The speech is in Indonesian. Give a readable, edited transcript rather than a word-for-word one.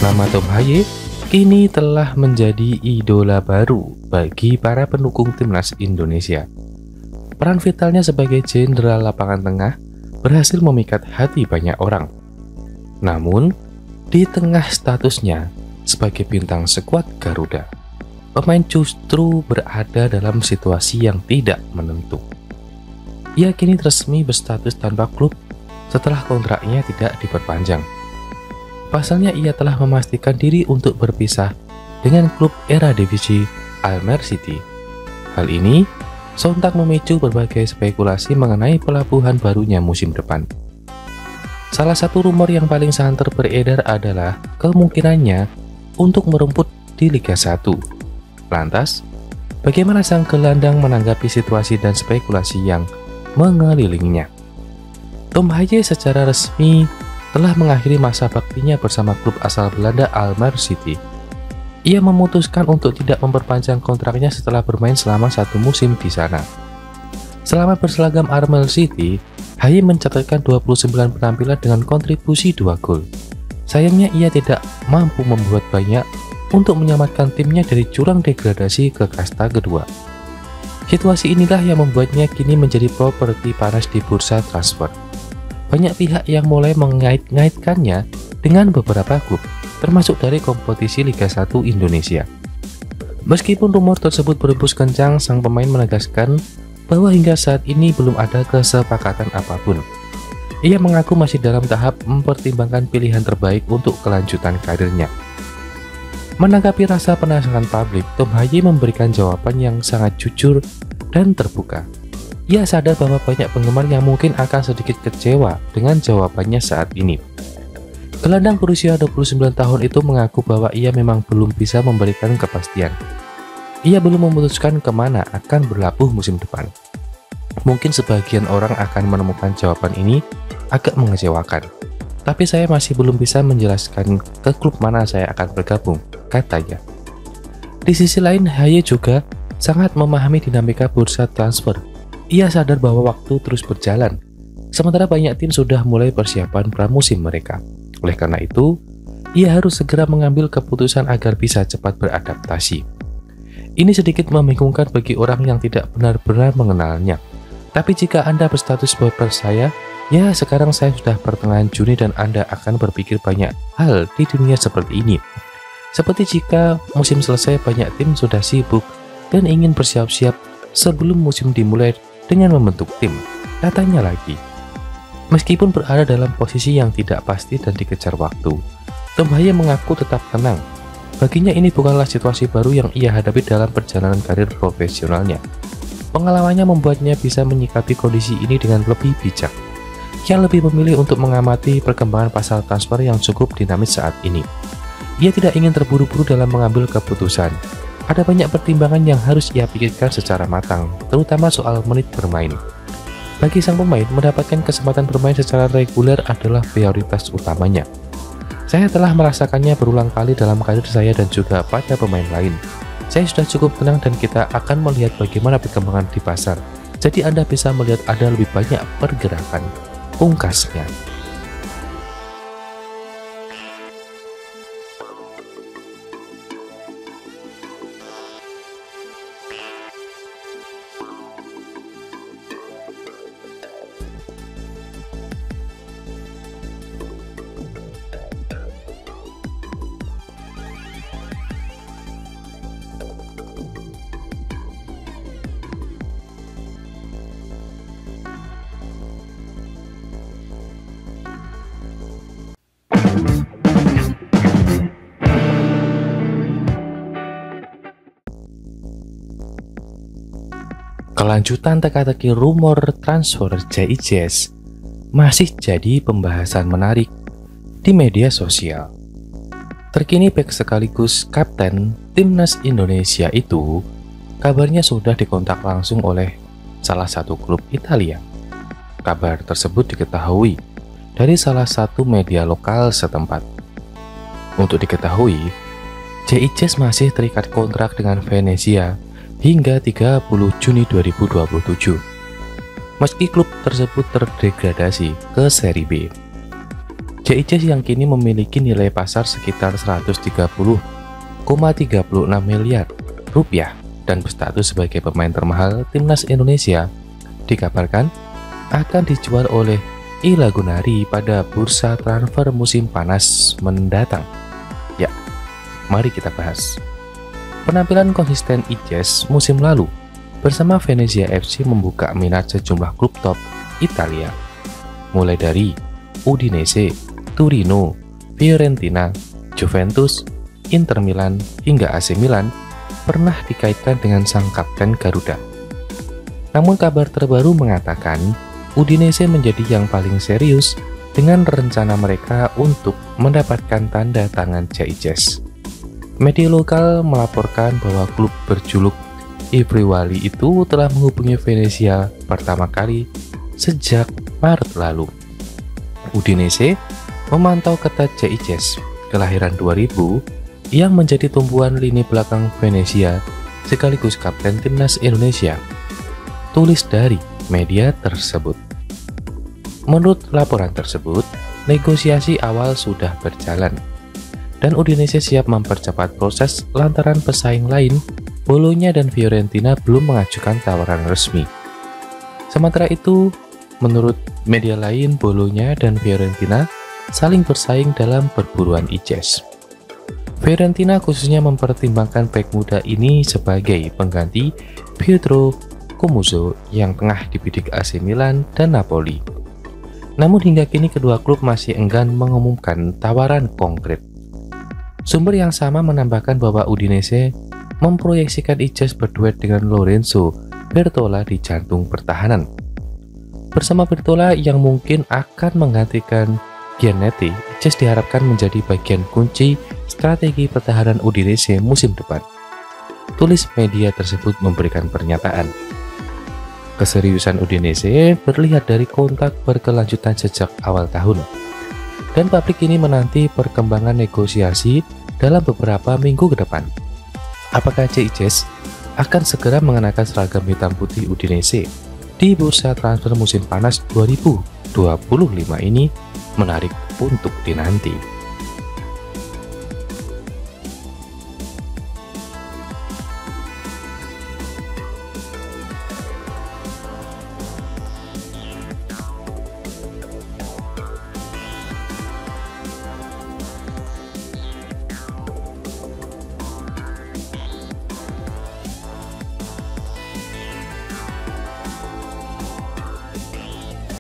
Nama Tom Haye kini telah menjadi idola baru bagi para pendukung timnas Indonesia. Peran vitalnya sebagai jenderal lapangan tengah berhasil memikat hati banyak orang. Namun, di tengah statusnya sebagai bintang skuad Garuda, pemain justru berada dalam situasi yang tidak menentu. Ia kini resmi berstatus tanpa klub setelah kontraknya tidak diperpanjang. Pasalnya ia telah memastikan diri untuk berpisah dengan klub era divisi Almer City. Hal ini sontak memicu berbagai spekulasi mengenai pelabuhan barunya musim depan. Salah satu rumor yang paling santer beredar adalah kemungkinannya untuk merumput di Liga 1. Lantas, bagaimana sang gelandang menanggapi situasi dan spekulasi yang mengelilinginya? Tom Haye secara resmi telah mengakhiri masa baktinya bersama klub asal Belanda Almer City. Ia memutuskan untuk tidak memperpanjang kontraknya setelah bermain selama 1 musim di sana. Selama berseragam Almer City, Haye mencatatkan 29 penampilan dengan kontribusi 2 gol. Sayangnya ia tidak mampu membuat banyak untuk menyelamatkan timnya dari jurang degradasi ke kasta kedua. Situasi inilah yang membuatnya kini menjadi properti panas di bursa transfer. Banyak pihak yang mulai mengait-ngaitkannya dengan beberapa klub, termasuk dari kompetisi Liga 1 Indonesia. Meskipun rumor tersebut berembus kencang, sang pemain menegaskan bahwa hingga saat ini belum ada kesepakatan apapun. Ia mengaku masih dalam tahap mempertimbangkan pilihan terbaik untuk kelanjutan karirnya. Menanggapi rasa penasaran publik, Tom Haye memberikan jawaban yang sangat jujur dan terbuka. Ia sadar bahwa banyak penggemar yang mungkin akan sedikit kecewa dengan jawabannya saat ini. Gelandang berusia 29 tahun itu mengaku bahwa ia memang belum bisa memberikan kepastian. Ia belum memutuskan kemana akan berlabuh musim depan. Mungkin sebagian orang akan menemukan jawaban ini agak mengecewakan. Tapi saya masih belum bisa menjelaskan ke klub mana saya akan bergabung, katanya. Di sisi lain, Haye juga sangat memahami dinamika bursa transfer. Ia sadar bahwa waktu terus berjalan, sementara banyak tim sudah mulai persiapan pramusim mereka. Oleh karena itu, ia harus segera mengambil keputusan agar bisa cepat beradaptasi. Ini sedikit membingungkan bagi orang yang tidak benar-benar mengenalnya. Tapi jika Anda berstatus supporter saya, ya sekarang saya sudah pertengahan Juni dan Anda akan berpikir banyak hal di dunia seperti ini. Seperti jika musim selesai, banyak tim sudah sibuk dan ingin bersiap-siap sebelum musim dimulai dengan membentuk tim, katanya lagi. Meskipun berada dalam posisi yang tidak pasti dan dikejar waktu, Tom Haye mengaku tetap tenang. Baginya ini bukanlah situasi baru yang ia hadapi dalam perjalanan karir profesionalnya. Pengalamannya membuatnya bisa menyikapi kondisi ini dengan lebih bijak. Ia lebih memilih untuk mengamati perkembangan pasar transfer yang cukup dinamis saat ini. Ia tidak ingin terburu-buru dalam mengambil keputusan. Ada banyak pertimbangan yang harus ia pikirkan secara matang, terutama soal menit bermain. Bagi sang pemain, mendapatkan kesempatan bermain secara reguler adalah prioritas utamanya. Saya telah merasakannya berulang kali dalam karir saya dan juga pada pemain lain. Saya sudah cukup tenang dan kita akan melihat bagaimana perkembangan di pasar. Jadi Anda bisa melihat ada lebih banyak pergerakan, pungkasnya. Kelanjutan teka-teki rumor transfer JIJS masih jadi pembahasan menarik di media sosial. Terkini bek sekaligus kapten timnas Indonesia itu kabarnya sudah dikontak langsung oleh salah satu klub Italia. Kabar tersebut diketahui dari salah satu media lokal setempat. Untuk diketahui, JIJS masih terikat kontrak dengan Venezia hingga 30 Juni 2027, meski klub tersebut terdegradasi ke Serie B. JIC yang kini memiliki nilai pasar sekitar 130,36 miliar rupiah dan berstatus sebagai pemain termahal timnas Indonesia, dikabarkan akan dijual oleh I Lagunari pada bursa transfer musim panas mendatang. Ya, mari kita bahas. Penampilan konsisten IJES musim lalu bersama Venezia FC membuka minat sejumlah klub top Italia, mulai dari Udinese, Torino, Fiorentina, Juventus, Inter Milan, hingga AC Milan pernah dikaitkan dengan sang kapten Garuda. Namun kabar terbaru mengatakan Udinese menjadi yang paling serius dengan rencana mereka untuk mendapatkan tanda tangan JIC. Media lokal melaporkan bahwa klub berjuluk Ibriwali itu telah menghubungi Venezia pertama kali sejak Maret lalu. Udinese memantau ketat JIC kelahiran 2000 yang menjadi tumpuan lini belakang Venezia sekaligus kapten timnas Indonesia, tulis dari media tersebut. Menurut laporan tersebut, negosiasi awal sudah berjalan dan Udinese siap mempercepat proses lantaran pesaing lain, Bologna dan Fiorentina, belum mengajukan tawaran resmi. Sementara itu, menurut media lain, Bologna dan Fiorentina saling bersaing dalam perburuan IJES. Fiorentina khususnya mempertimbangkan bek muda ini sebagai pengganti Pietro Comuzzo yang tengah dibidik AC Milan dan Napoli. Namun hingga kini kedua klub masih enggan mengumumkan tawaran konkret. Sumber yang sama menambahkan bahwa Udinese memproyeksikan IJES berduet dengan Lorenzo Bertola di jantung pertahanan. Bersama Bertola yang mungkin akan menggantikan Giannetti, IJES diharapkan menjadi bagian kunci strategi pertahanan Udinese musim depan. Tulis media tersebut memberikan pernyataan. Keseriusan Udinese terlihat dari kontak berkelanjutan sejak awal tahun, dan pabrik ini menanti perkembangan negosiasi dalam beberapa minggu ke depan. Apakah JIC akan segera mengenakan seragam hitam putih Udinese di bursa transfer musim panas 2025 ini? Menarik untuk dinanti.